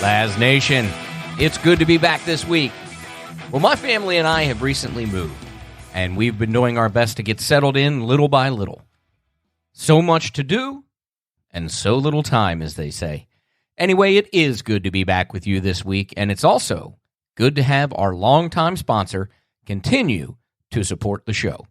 Laz Nation, it's good to be back this week. Well, my family and I have recently moved, and we've been doing our best to get settled in little by little. So much to do, and so little time, as they say. Anyway, it is good to be back with you this week, and it's also good to have our longtime sponsor continue to support the show.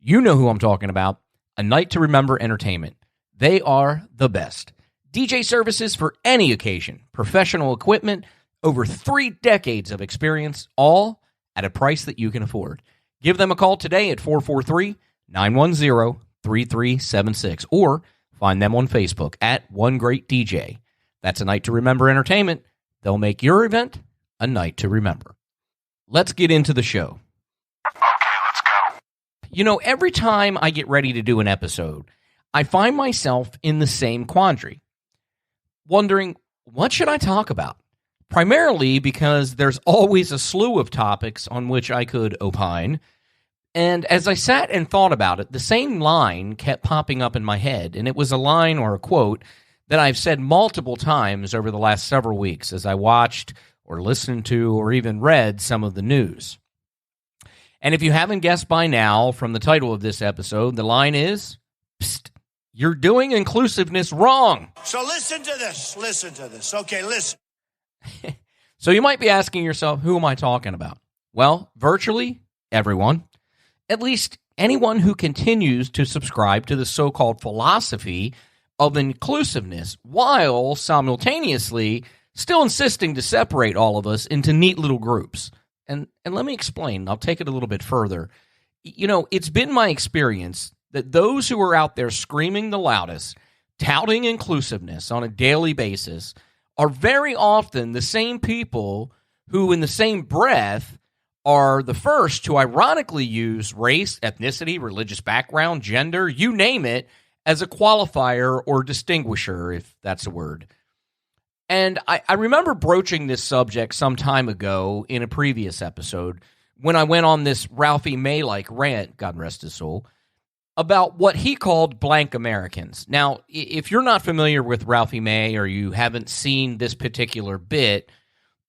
You know who I'm talking about, A Night to Remember Entertainment. They are the best. DJ services for any occasion, professional equipment, over 3 decades of experience, all at a price that you can afford. Give them a call today at 443-910-3376 or find them on Facebook at One Great DJ. That's A Night to Remember Entertainment. They'll make your event a night to remember. Let's get into the show. Okay, let's go. You know, every time I get ready to do an episode, I find myself in the same quandary, wondering, what should I talk about? Primarily because there's always a slew of topics on which I could opine. And as I sat and thought about it, the same line kept popping up in my head. And it was a line or a quote that I've said multiple times over the last several weeks as I watched or listened to or even read some of the news. And if you haven't guessed by now from the title of this episode, the line is, "Psst, you're doing inclusiveness wrong." So listen to this. Okay, listen. So you might be asking yourself, who am I talking about? Well, virtually everyone. At least anyone who continues to subscribe to the so-called philosophy of inclusiveness while simultaneously still insisting to separate all of us into neat little groups. And let me explain. I'll take it a little bit further. You know, it's been my experience that those who are out there screaming the loudest, touting inclusiveness on a daily basis, are very often the same people who, in the same breath, are the first to ironically use race, ethnicity, religious background, gender, you name it, as a qualifier or distinguisher, if that's a word. And I remember broaching this subject some time ago in a previous episode when I went on this Ralphie May-like rant, God rest his soul, about what he called blank Americans. Now, if you're not familiar with Ralphie May or you haven't seen this particular bit,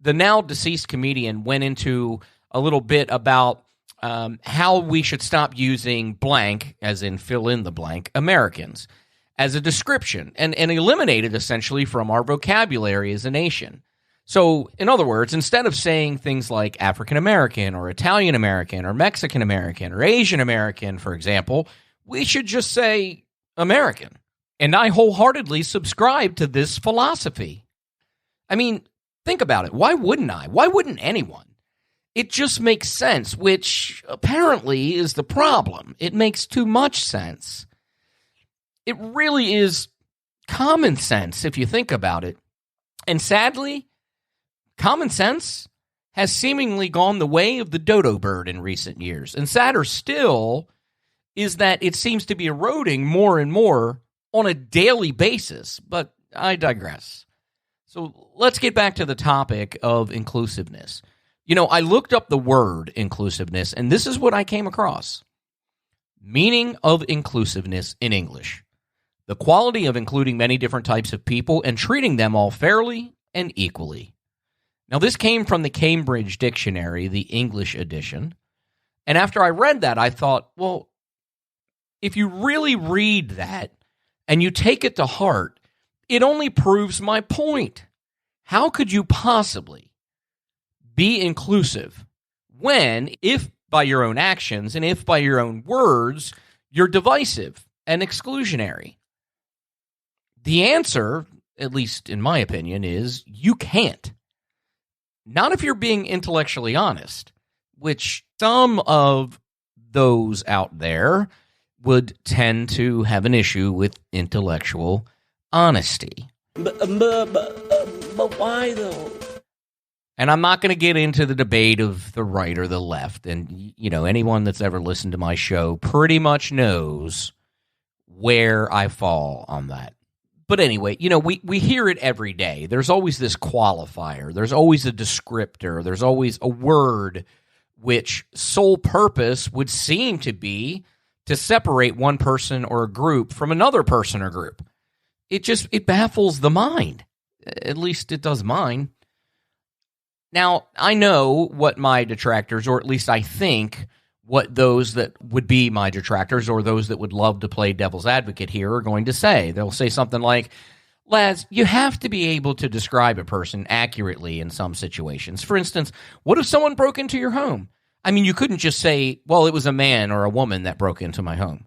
the now deceased comedian went into a little bit about how we should stop using blank, as in fill in the blank, Americans, as a description and eliminate it essentially from our vocabulary as a nation. So, in other words, instead of saying things like African American or Italian American or Mexican American or Asian American, for example, we should just say American. And I wholeheartedly subscribe to this philosophy. I mean, think about it. Why wouldn't I? Why wouldn't anyone? It just makes sense, which apparently is the problem. It makes too much sense. It really is common sense if you think about it. And sadly, common sense has seemingly gone the way of the dodo bird in recent years. And sadder still is that it seems to be eroding more and more on a daily basis. But I digress. So let's get back to the topic of inclusiveness. You know, I looked up the word inclusiveness, and this is what I came across. Meaning of inclusiveness in English: the quality of including many different types of people and treating them all fairly and equally. Now, this came from the Cambridge Dictionary, the English edition. And after I read that, I thought, well, if you really read that and you take it to heart, it only proves my point. How could you possibly be inclusive when, if by your own actions and if by your own words, you're divisive and exclusionary? The answer, at least in my opinion, is you can't. Not if you're being intellectually honest, which some of those out there would tend to have an issue with intellectual honesty. But why, though? And I'm not going to get into the debate of the right or the left. And, you know, anyone that's ever listened to my show pretty much knows where I fall on that. But anyway, you know, we hear it every day. There's always this qualifier. There's always a descriptor. There's always a word which sole purpose would seem to be to separate one person or a group from another person or group. It baffles the mind. At least it does mine. Now, I know what my detractors, or at least I think what those that would be my detractors or those that would love to play devil's advocate here are going to say. They'll say something like, Laz, you have to be able to describe a person accurately in some situations. For instance, what if someone broke into your home? I mean, you couldn't just say, well, it was a man or a woman that broke into my home.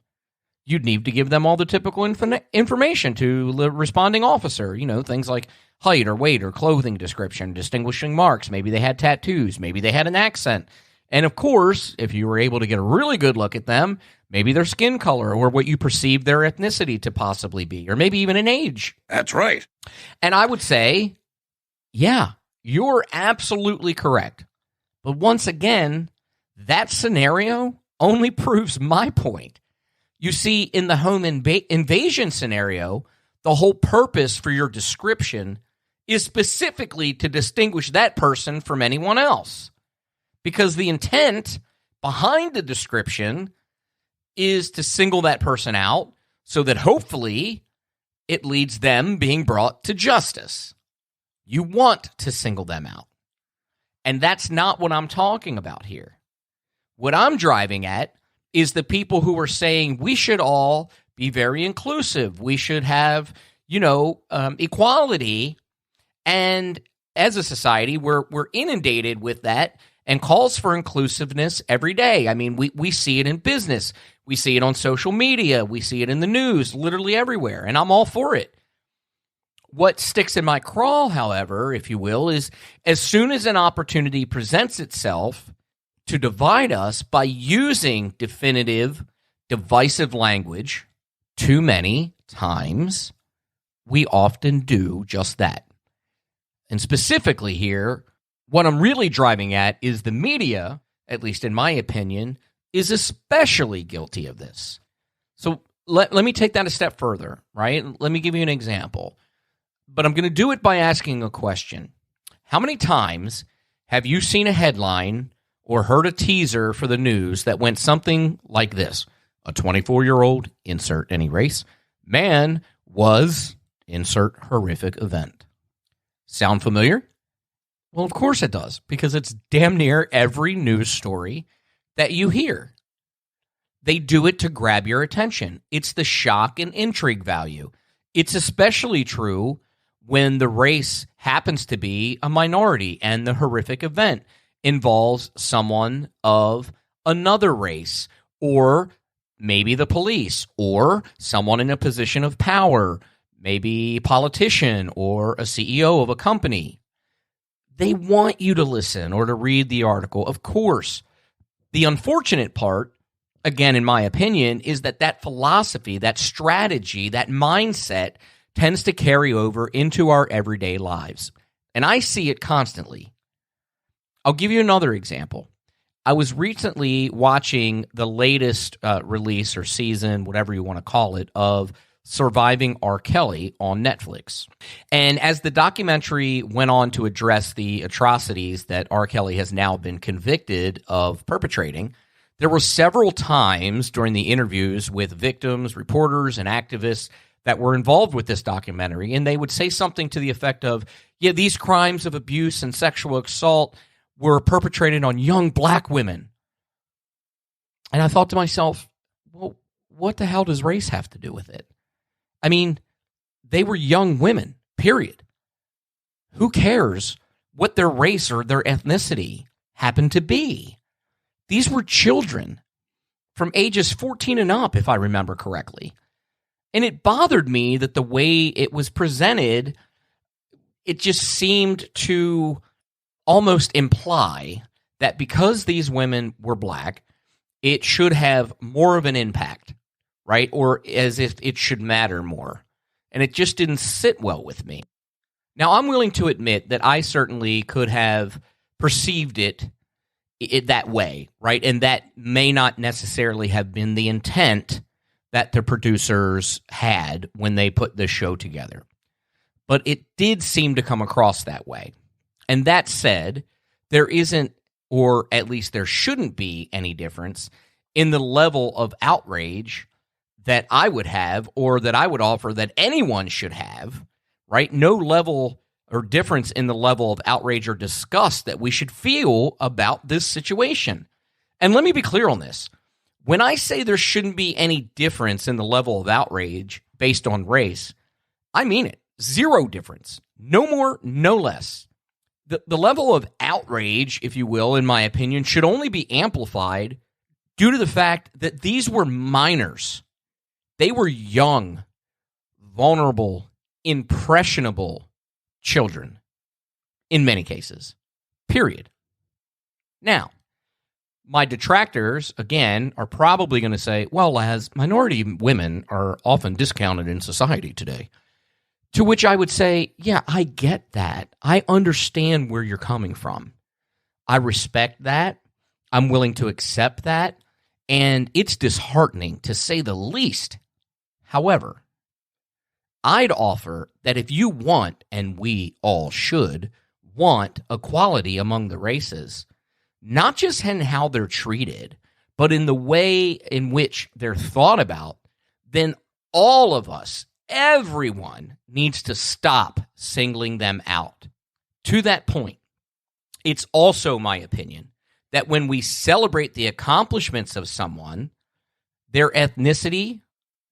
You'd need to give them all the typical information to the responding officer, things like height or weight or clothing description, distinguishing marks. Maybe they had tattoos. Maybe they had an accent. And of course, if you were able to get a really good look at them, maybe their skin color or what you perceive their ethnicity to possibly be, or maybe even an age. That's right. And I would say, yeah, you're absolutely correct. But once again, that scenario only proves my point. You see, in the home invasion scenario, the whole purpose for your description is specifically to distinguish that person from anyone else. Because the intent behind the description is to single that person out so that hopefully it leads them being brought to justice. You want to single them out. And that's not what I'm talking about here. What I'm driving at is the people who are saying we should all be very inclusive. We should have, equality. And as a society, we're inundated with that and calls for inclusiveness every day. I mean, we see it in business. We see it on social media. We see it in the news, literally everywhere. And I'm all for it. What sticks in my craw, however, if you will, is as soon as an opportunity presents itself to divide us by using definitive, divisive language too many times, we often do just that. And specifically here, what I'm really driving at is the media, at least in my opinion, is especially guilty of this. So let me take that a step further, right? Let me give you an example. But I'm going to do it by asking a question. How many times have you seen a headline or heard a teaser for the news that went something like this? A 24-year-old, insert any race, man was, insert horrific event. Sound familiar? Well, of course it does, because it's damn near every news story that you hear. They do it to grab your attention. It's the shock and intrigue value. It's especially true when the race happens to be a minority and the horrific event involves someone of another race, or maybe the police, or someone in a position of power, maybe a politician or a CEO of a company. They want you to listen or to read the article, of course. The unfortunate part, again, in my opinion, is that philosophy, that strategy, that mindset tends to carry over into our everyday lives. And I see it constantly. I'll give you another example. I was recently watching the latest release or season, whatever you want to call it, of Surviving R. Kelly on Netflix. And as the documentary went on to address the atrocities that R. Kelly has now been convicted of perpetrating, there were several times during the interviews with victims, reporters, and activists that were involved with this documentary, and they would say something to the effect of, yeah, these crimes of abuse and sexual assault were perpetrated on young black women. And I thought to myself, well, what the hell does race have to do with it? I mean, they were young women, period. Who cares what their race or their ethnicity happened to be? These were children from ages 14 and up, if I remember correctly. And it bothered me that the way it was presented, it just seemed to almost imply that because these women were black, it should have more of an impact, right? Or as if it should matter more. And it just didn't sit well with me. Now, I'm willing to admit that I certainly could have perceived it that way, right? And that may not necessarily have been the intent that the producers had when they put this show together. But it did seem to come across that way. And that said, there isn't, or at least there shouldn't be, any difference in the level of outrage that I would have, or that I would offer that anyone should have, right? No level or difference in the level of outrage or disgust that we should feel about this situation. And let me be clear on this. When I say there shouldn't be any difference in the level of outrage based on race, I mean it. Zero difference. No more, no less. The level of outrage, if you will, in my opinion, should only be amplified due to the fact that these were minors. They were young, vulnerable, impressionable children in many cases, period. Now, my detractors, again, are probably going to say, well, Laz, minority women are often discounted in society today. To which I would say, yeah, I get that. I understand where you're coming from. I respect that. I'm willing to accept that. And it's disheartening, to say the least. However, I'd offer that if you want, and we all should, want equality among the races, not just in how they're treated, but in the way in which they're thought about, then all of us, everyone, needs to stop singling them out. To that point, it's also my opinion that when we celebrate the accomplishments of someone, their ethnicity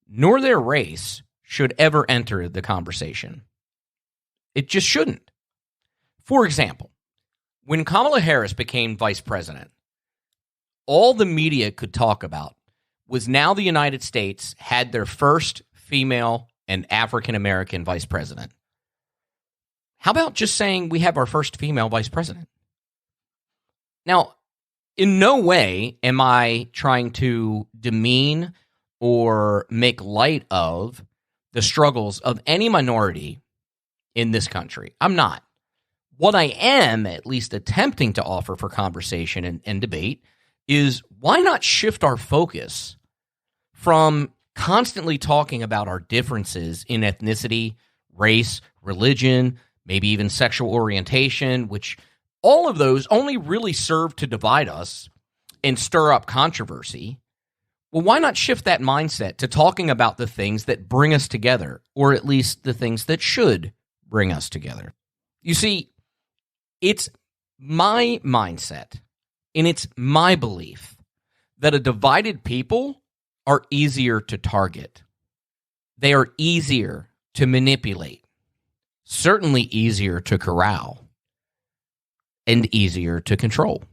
nor their race should ever enter the conversation. It just shouldn't. For example, when Kamala Harris became vice president, all the media could talk about was now the United States had their first female and African-American vice president. How about just saying we have our first female vice president? Now, in no way am I trying to demean or make light of the struggles of any minority in this country. I'm not. What I am at least attempting to offer for conversation and debate is why not shift our focus from constantly talking about our differences in ethnicity, race, religion, maybe even sexual orientation, which all of those only really serve to divide us and stir up controversy. Well, why not shift that mindset to talking about the things that bring us together, or at least the things that should bring us together? You see, it's my mindset and it's my belief that a divided people are easier to target. They are easier to manipulate, certainly easier to corral, and easier to control.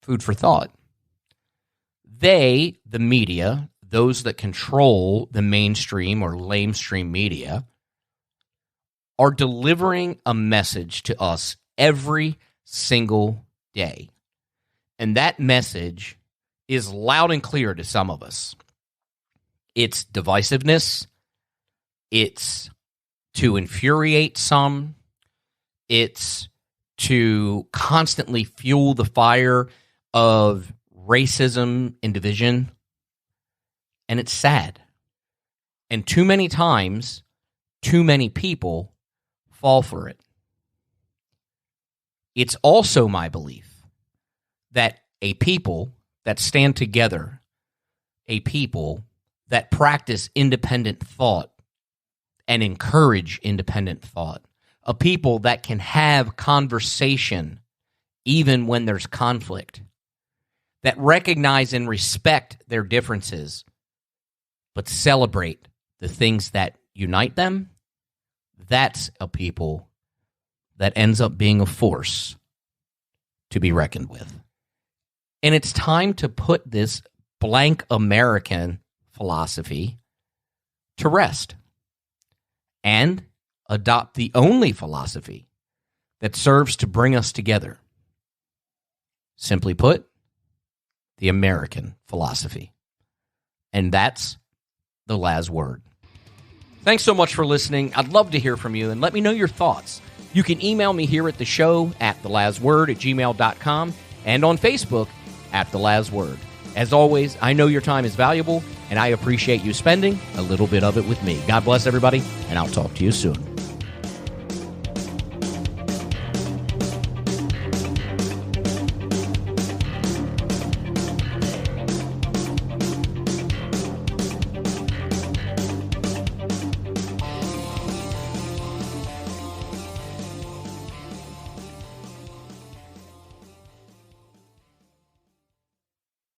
Food for thought. They, the media, those that control the mainstream or lamestream media, are delivering a message to us every single day. And that message is loud and clear to some of us. It's divisiveness. It's to infuriate some. It's to constantly fuel the fire of racism and division. And it's sad. And too many times, too many people fall for it. It's also my belief that a people that stand together, a people that practice independent thought and encourage independent thought, a people that can have conversation even when there's conflict, that recognize and respect their differences, but celebrate the things that unite them, that's a people that ends up being a force to be reckoned with. And it's time to put this blank American philosophy to rest and adopt the only philosophy that serves to bring us together. Simply put, the American philosophy. And that's the Laz Word. Thanks so much for listening. I'd love to hear from you and let me know your thoughts. You can email me here at the show at thelazword@gmail.com and on Facebook at The Laz Word. As always, I know your time is valuable, and I appreciate you spending a little bit of it with me. God bless everybody, and I'll talk to you soon.